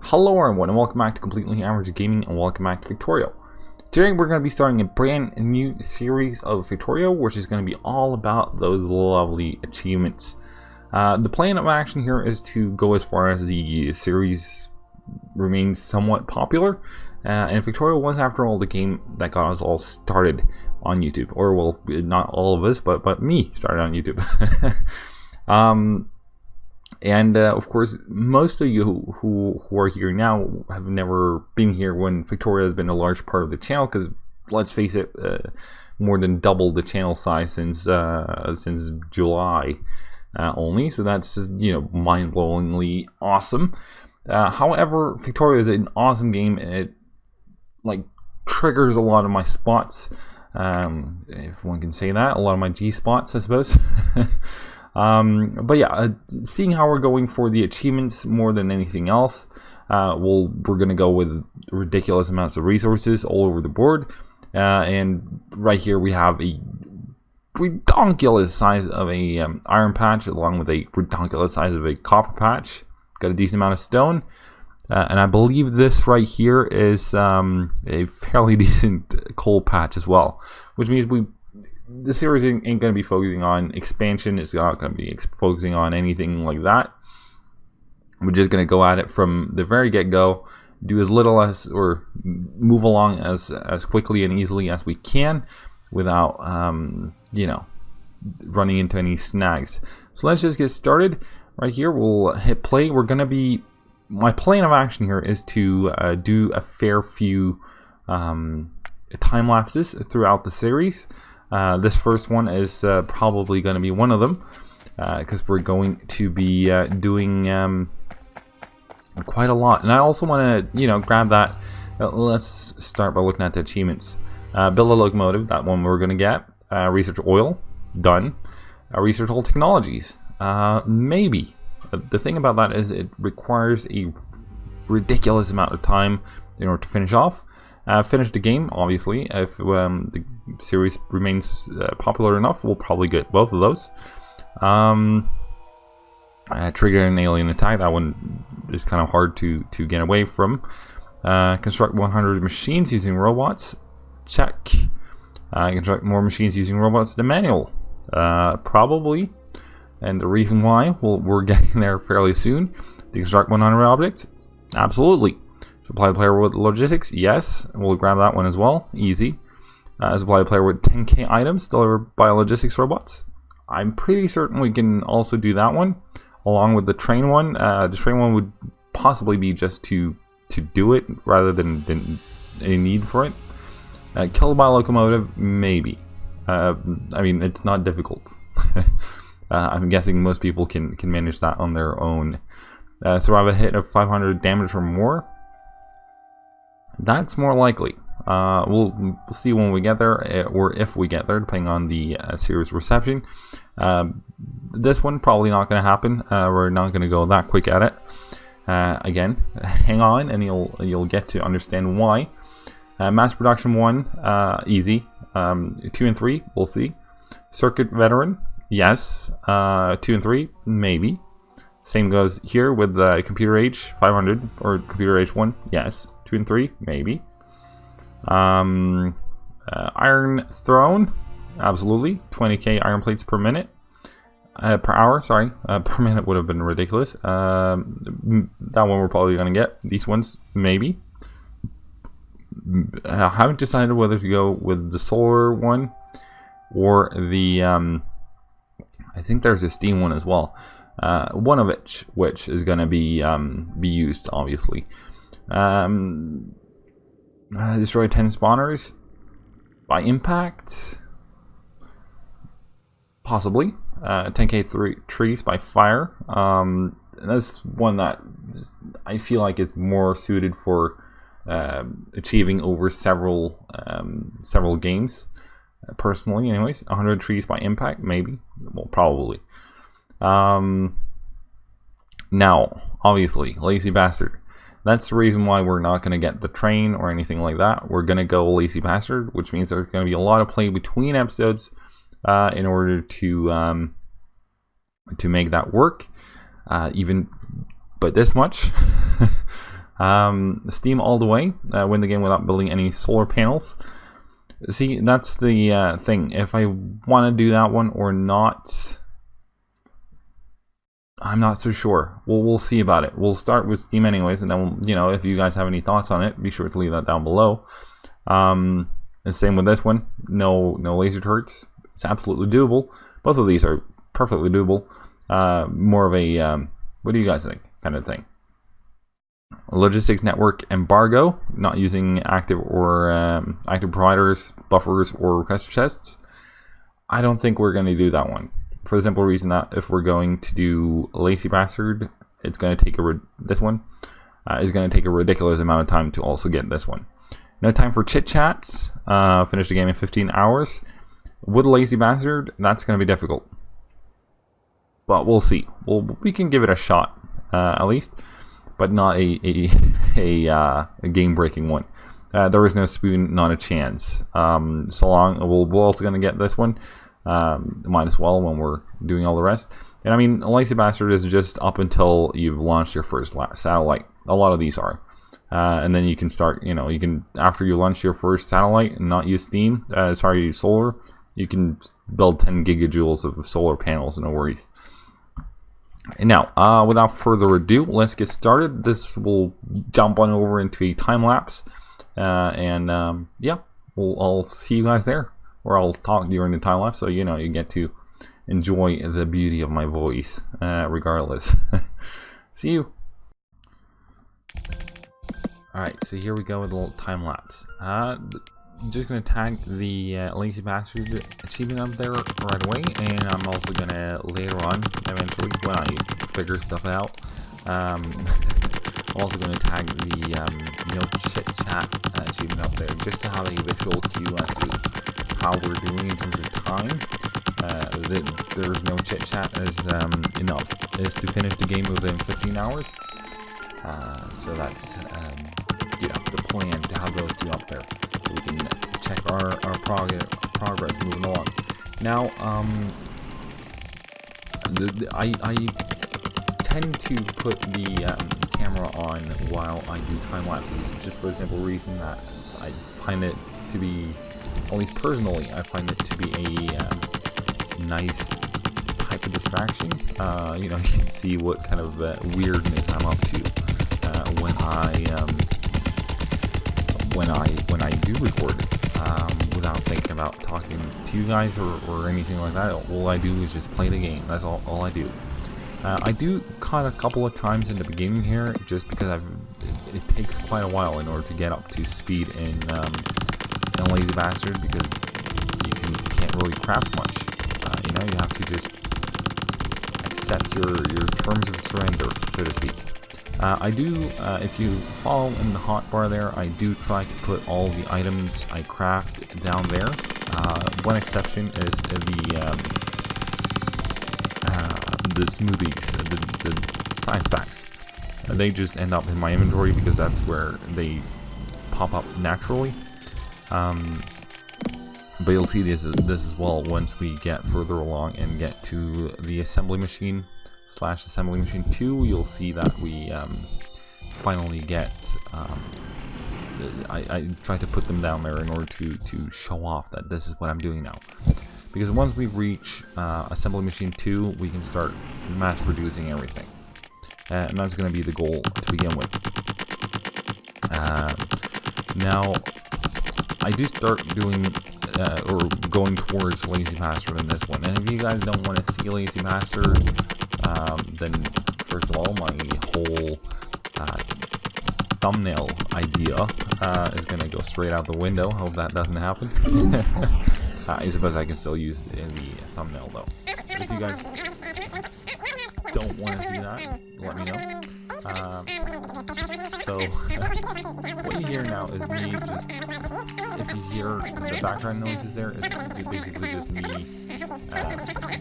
Hello everyone and welcome back to Completely Average Gaming and welcome back to Factorio. Today we're going to be starting a brand new series of Factorio, which is going to be all about those lovely achievements. The plan of action here is to go as far as the series remains somewhat popular. And Factorio was, after all, the game that got us all started on YouTube. Or, well, not all of us, but me started on YouTube. Of course, most of you who are here now have never been here when Factorio has been a large part of the channel, because let's face it, more than double the channel size since July only. So that's mind-blowingly awesome. However, Factorio is an awesome game, and it triggers a lot of my spots, if one can say that, a lot of my G spots, I suppose. But yeah, seeing how we're going for the achievements more than anything else, we're gonna go with ridiculous amounts of resources all over the board, and right here we have a ridiculous size of a iron patch, along with a ridiculous size of a copper patch. Got a decent amount of stone, and I believe this right here is a fairly decent coal patch as well, which means the series ain't going to be focusing on expansion. It's not going to be focusing on anything like that. We're just going to go at it from the very get-go, do as little as, or move along as quickly and easily as we can without, running into any snags. So let's just get started. Right here, we'll hit play. We're going to be, my plan of action here is to do a fair few time lapses throughout the series. This first one is probably going to be one of them, because we're going to be doing quite a lot. And I also want to, grab that. Let's start by looking at the achievements. Build a locomotive, that one we're going to get. Research oil, done. Research all technologies, maybe. The thing about that is it requires a ridiculous amount of time in order to finish off. Finish the game, obviously. If the series remains popular enough, we'll probably get both of those. Trigger an alien attack, that one is kind of hard to get away from. Construct 100 machines using robots, check. Construct more machines using robots, the manual, probably. And the reason why, well, we're getting there fairly soon. To construct 100 objects, absolutely. Supply the player with logistics, yes, we'll grab that one as well, easy. Supply the player with 10k items delivered by logistics robots. I'm pretty certain we can also do that one, along with the train one. The train one would possibly be just to do it, rather than any need for it. Killed by locomotive, maybe. I mean, it's not difficult. I'm guessing most people can manage that on their own. Survive a hit of 500 damage or more. That's more likely. We'll see when we get there, or if we get there, depending on the series reception. This one probably not going to happen. We're not going to go that quick at it. Again, hang on, and you'll get to understand why. Mass production 1, easy. 2 and 3, we'll see. Circuit veteran, yes. 2 and 3, maybe. Same goes here with the computer age 500, or computer age 1, yes. 2 and 3, maybe. Iron throne, absolutely. 20k iron plates per minute, per hour. Sorry, per minute would have been ridiculous. That one we're probably gonna get. These ones, maybe. I haven't decided whether to go with the solar one or the. I think there's a steam one as well. One of which is gonna be used, obviously. Destroy 10 spawners by impact, possibly. 10k trees by fire. That's one that I feel like is more suited for achieving over several games. Personally, anyways. 100 trees by impact, maybe. Well, probably. Now, obviously, lazy bastard. That's the reason why we're not going to get the train or anything like that. We're going to go lazy bastard, which means there's going to be a lot of play between episodes in order to make that work. But this much, Steam all the way. Win the game without building any solar panels. See, that's the thing. If I want to do that one or not, I'm not so sure. We'll see about it. We'll start with Steam anyways, and then you know, if you guys have any thoughts on it, be sure to leave that down below. And same with this one. No laser turrets. It's absolutely doable. Both of these are perfectly doable. More of a what do you guys think kind of thing. Logistics network embargo, not using active or active providers, buffers, or request chests. I don't think we're going to do that one, for the simple reason that if we're going to do Lazy Bastard, it's going to take this one is going to take a ridiculous amount of time to also get this one. No time for chit chats. Finish the game in 15 hours. With Lazy Bastard, that's going to be difficult, but we'll see. We can give it a shot at least, but not a game-breaking one. There is no spoon, not a chance. So long, we're also going to get this one. Might as well when we're doing all the rest. And I mean, Lazy Bastard is just up until you've launched your first satellite. A lot of these are. And then you can start, you know, you can, after you launch your first satellite and not use Steam, use solar, you can build 10 gigajoules of solar panels, no worries. And now, without further ado, let's get started. This will jump on over into a time lapse, and yeah, I'll see you guys there, or I'll talk during the time lapse, so you know you get to enjoy the beauty of my voice, regardless. See you. All right, so here we go with a little time lapse. Just gonna tag the Lazy Bastard achievement up there right away, and I'm also gonna later on, eventually, when I figure stuff out, I'm also gonna tag the no chit chat achievement up there, just to have a visual cue as to how we're doing in terms of time. There's no chit chat as enough is to finish the game within 15 hours. So that's you know, the plan to have those two up there. We can check our progress moving along. Now, I tend to put the camera on while I do time lapses, just for the simple reason that I find it to be, at least personally, I find it to be a nice type of distraction. You know, you can see what kind of weirdness I'm up to when I do record, without thinking about talking to you guys or anything like that. All I do is just play the game. That's all I do. I do cut a couple of times in the beginning here, just because it takes quite a while in order to get up to speed in Lazy Bastard, because you can't really craft much. You know, you have to just accept your terms of surrender, so to speak. I do, if you follow in the hotbar there, I do try to put all the items I craft down there. One exception is the smoothies, the science packs. They just end up in my inventory because that's where they pop up naturally. But you'll see this as well once we get further along and get to the assembly machine / assembly machine 2. You'll see that we finally get I try to put them down there in order to show off that this is what I'm doing now, because once we reach assembly machine 2, we can start mass producing everything, and that's going to be the goal to begin with. Now I do start doing or going towards Lazy Bastard in this one, and if you guys don't want to see Lazy Bastard, then first of all, my whole thumbnail idea is going to go straight out the window. Hope that doesn't happen. I suppose I can still use it in the thumbnail though. But if you guys don't want to see that, let me know. So what you hear now is me just, if you hear the background noises there, it's basically just me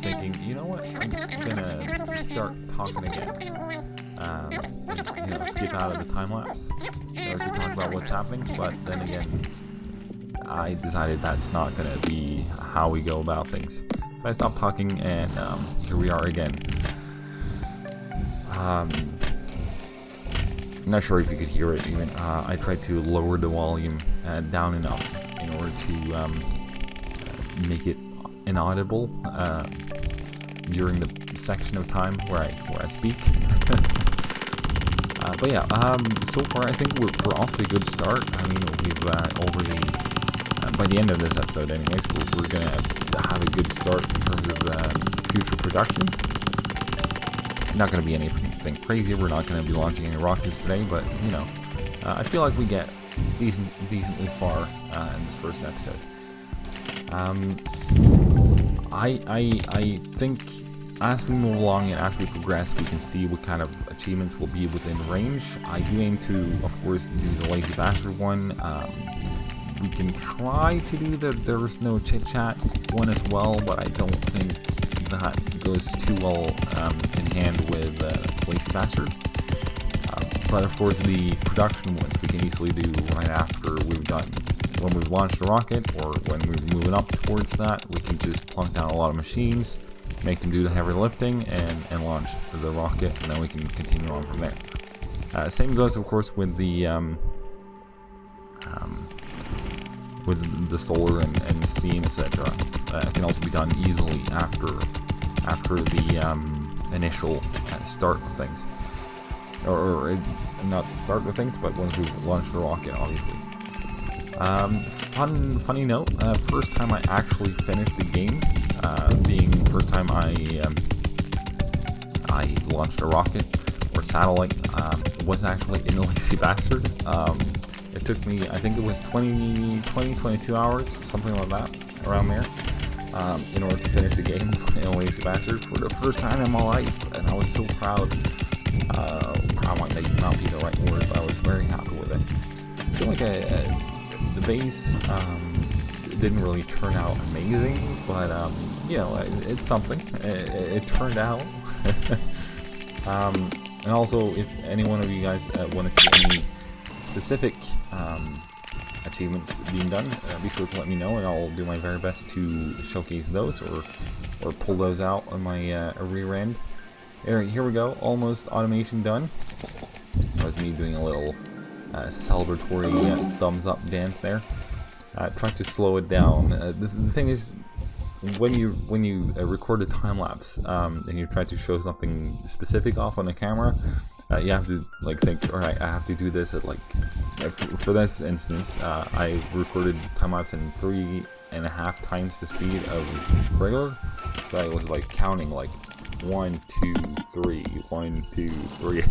thinking, you know what, I'm gonna start talking again. You know, skip out of the time lapse in order to talk about what's happening, but then again, I decided that's not gonna be how we go about things. So I stopped talking, and here we are again. I'm not sure if you could hear it even. I tried to lower the volume down enough in order to make it inaudible during the section of time where I speak. But yeah, so far I think we're off to a good start. I mean, we've already, by the end of this episode anyways, we're going to have a good start in terms of future productions. Not going to be anything crazy. We're not going to be launching any rockets today, but, you know, I feel like we get decently far in this first episode. I think as we move along and as we progress, we can see what kind of achievements will be within range. I do aim to, of course, do the Lazy Bastard one. We can try to do the There's No Chit Chat one as well, but I don't think that goes too well in hand with Lazy Bastard. But of course, the production ones we can easily do right after we've done. When we've launched a rocket, or when we're moving up towards that, we can just plunk down a lot of machines, make them do the heavy lifting, and launch the rocket, and then we can continue on from there. Same goes, of course, with the solar and steam, etc. It can also be done easily after the initial start of things, or not the start of things, but once we've launched the rocket, obviously. Funny note, first time I actually finished the game, being first time I launched a rocket or satellite, was actually in Lazy Bastard. It took me, I think it was 22 hours, something like that, around there, in order to finish the game in Lazy Bastard for the first time in my life, and I was so proud. Proud might not be the right word, but I was very happy with it. I feel like the base didn't really turn out amazing, but you know, it's something. It turned out. And also, if any one of you guys want to see any specific achievements being done, be sure to let me know, and I'll do my very best to showcase those or pull those out on my rear end. Here we go, almost automation done. That was me doing a little celebratory thumbs up dance there. Try to slow it down. The thing is, when you record a time lapse and you try to show something specific off on the camera, you have to like think, all right, I have to do this at like, for this instance, I recorded time lapse in 3.5 times the speed of regular, so I was like counting like 1, 2, 3, 1, 2, 3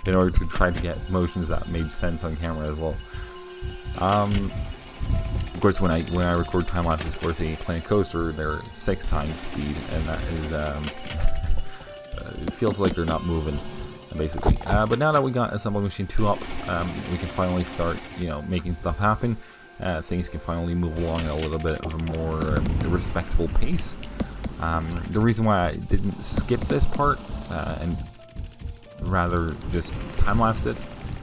in order to try to get motions that made sense on camera as well. Of course, when I record time lapses for say Planet Coaster, they're 6 times speed, and that is it feels like they're not moving, basically. But now that we got Assembly Machine 2 up, we can finally start, you know, making stuff happen. Things can finally move along at a little bit of a more respectable pace. The reason why I didn't skip this part and rather just time-lapsed it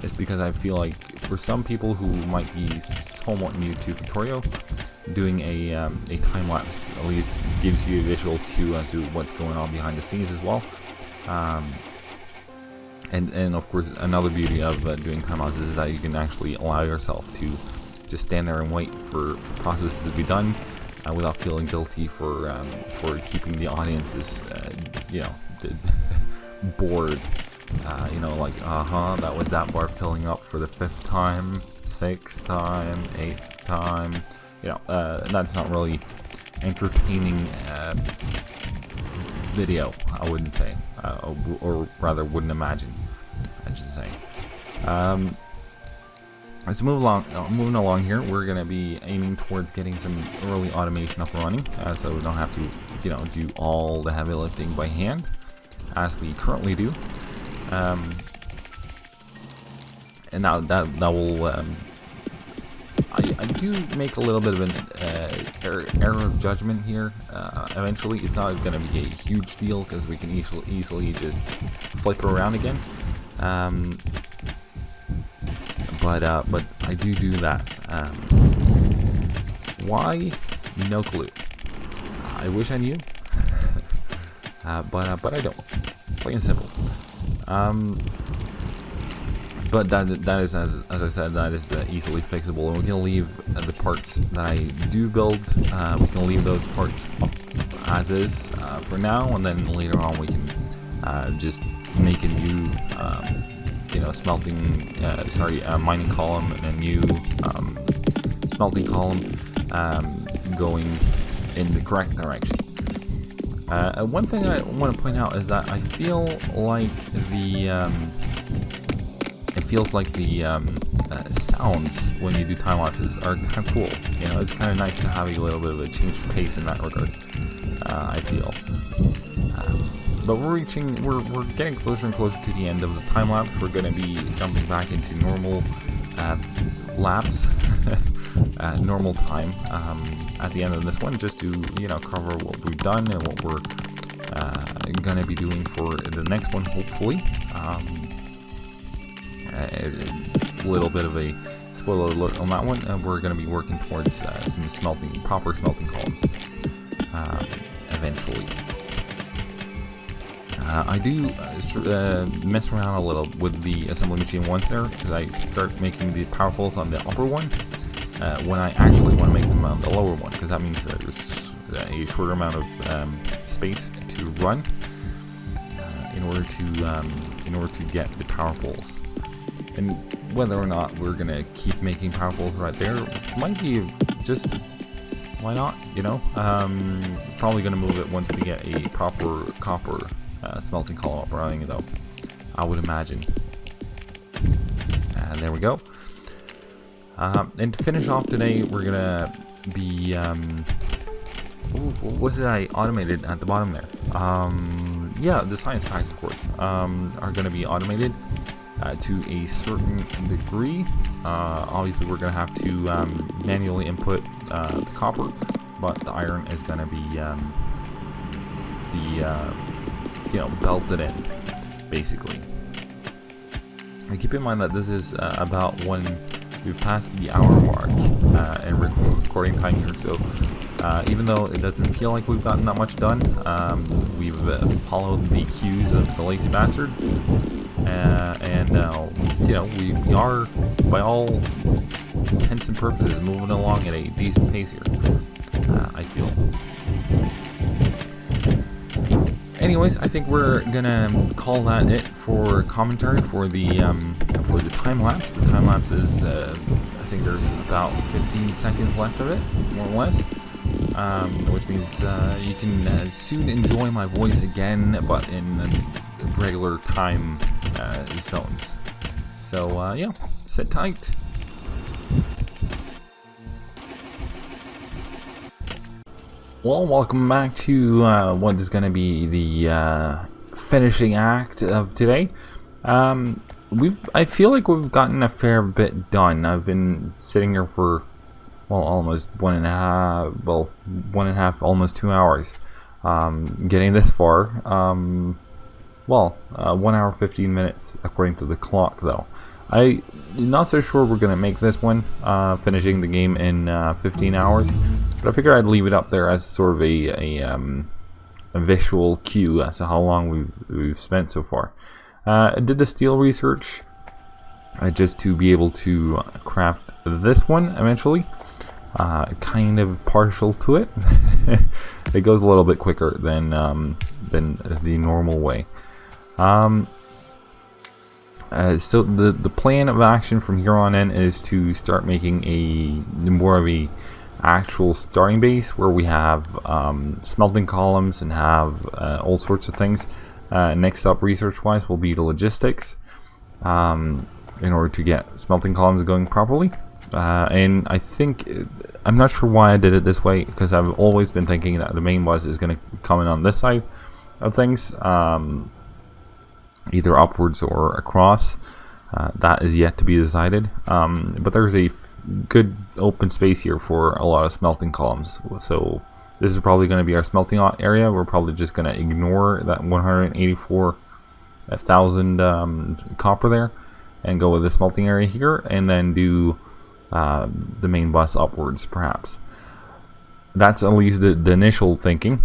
is because I feel like for some people who might be somewhat new to Factorio, doing a time-lapse at least gives you a visual cue as to what's going on behind the scenes as well. And of course, another beauty of doing time-lapses is that you can actually allow yourself to just stand there and wait for processes to be done without feeling guilty for keeping the audiences, you know, bored. You know, like, that was that bar filling up for the 5th time, 6th time, 8th time. You know, that's not really entertaining video, I wouldn't say, or rather wouldn't imagine, I should say. Let's moving along here. We're going to be aiming towards getting some early automation up and running, so we don't have to, you know, do all the heavy lifting by hand, as we currently do. And now that will, I do make a little bit of an error of judgment here. Eventually, it's not going to be a huge deal because we can easily just flip around again. But I do that. Why? No clue. I wish I knew. But I don't. Plain and simple. but that is, as I said, that is easily fixable, and we can leave the parts that I do build. We can leave those parts up as is for now, and then later on we can just make a new, mining column and a new smelting column going in the correct direction. One thing I want to point out is that I feel like the sounds when you do time lapses are kind of cool. You know, it's kind of nice to have a little bit of a change of pace in that regard. I feel. But we're getting closer and closer to the end of the time lapse. We're going to be jumping back into normal lapse, normal time at the end of this one, just to cover what we've done and what we're going to be doing for the next one, hopefully. A little bit of a spoiler alert on that one. We're going to be working towards some proper smelting columns eventually. I do mess around a little with the assembly machine once there, because I start making the powerfuls on the upper one when I actually want to make them on the lower one, because that means there's a shorter amount of space to run in order to get the powerfuls. And whether or not we're gonna keep making powerfuls right there might be just, why not? Probably gonna move it once we get a proper copper smelting column up running, though, I would imagine. And there we go. And to finish off today, we're gonna be what did I automated at the bottom there? Yeah, the science facts, of course, are gonna be automated to a certain degree. Obviously, we're gonna have to manually input the copper, but the iron is gonna be belted in, basically. And keep in mind that this is about when we've passed the hour mark in recording time here, so even though it doesn't feel like we've gotten that much done, we've followed the cues of the lazy bastard, and we are, by all intents and purposes, moving along at a decent pace here, I feel. Anyways, I think we're gonna call that it for commentary for the time lapse. The time lapse is, I think there's about 15 seconds left of it, more or less, which means you can soon enjoy my voice again, but in regular time zones. So yeah, sit tight. Well, welcome back to what is going to be the finishing act of today. I feel like we've gotten a fair bit done. I've been sitting here for, well, almost one and a half, almost 2 hours, getting this far. 1 hour 15 minutes according to the clock, though. I'm not so sure we're going to make this one, finishing the game in 15 hours. But I figured I'd leave it up there as sort of a visual cue as to how long we've spent so far. I did the steel research just to be able to craft this one eventually. Kind of partial to it. It goes a little bit quicker than the normal way. So the plan of action from here on in is to start making more of a actual starting base where we have smelting columns and have all sorts of things. Next up, research wise, will be the logistics in order to get smelting columns going properly. And I think, I'm not sure why I did it this way, because I've always been thinking that the main bus is going to come in on this side of things, either upwards or across. That is yet to be decided, but there's a good open space here for a lot of smelting columns, so this is probably going to be our smelting area. We're probably just going to ignore that 184,000 copper there and go with the smelting area here, and then do the main bus upwards, perhaps. That's at least the initial thinking.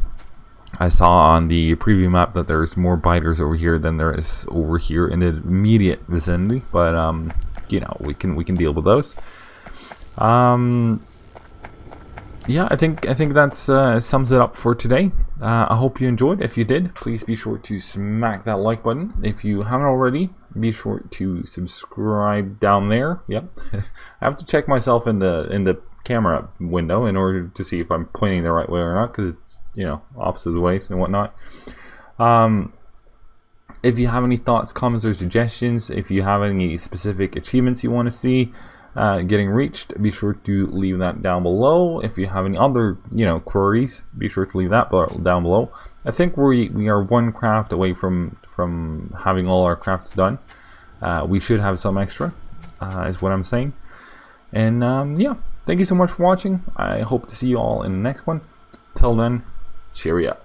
I saw on the preview map that there's more biters over here than there is over here in the immediate vicinity, but you know, we can deal with those. Yeah, I think that's sums it up for today. I hope you enjoyed. If you did, please be sure to smack that like button. If you haven't already, be sure to subscribe down there. Yep, I have to check myself in the camera window in order to see if I'm pointing the right way or not, because it's, you know, opposite ways and whatnot. If you have any thoughts, comments, or suggestions, if you have any specific achievements you want to see getting reached, be sure to leave that down below. If you have any other, you know, queries, be sure to leave that down below. I think we are one craft away from having all our crafts done. We should have some extra, is what I'm saying. And yeah, thank you so much for watching. I hope to see you all in the next one. Till then, cheerio.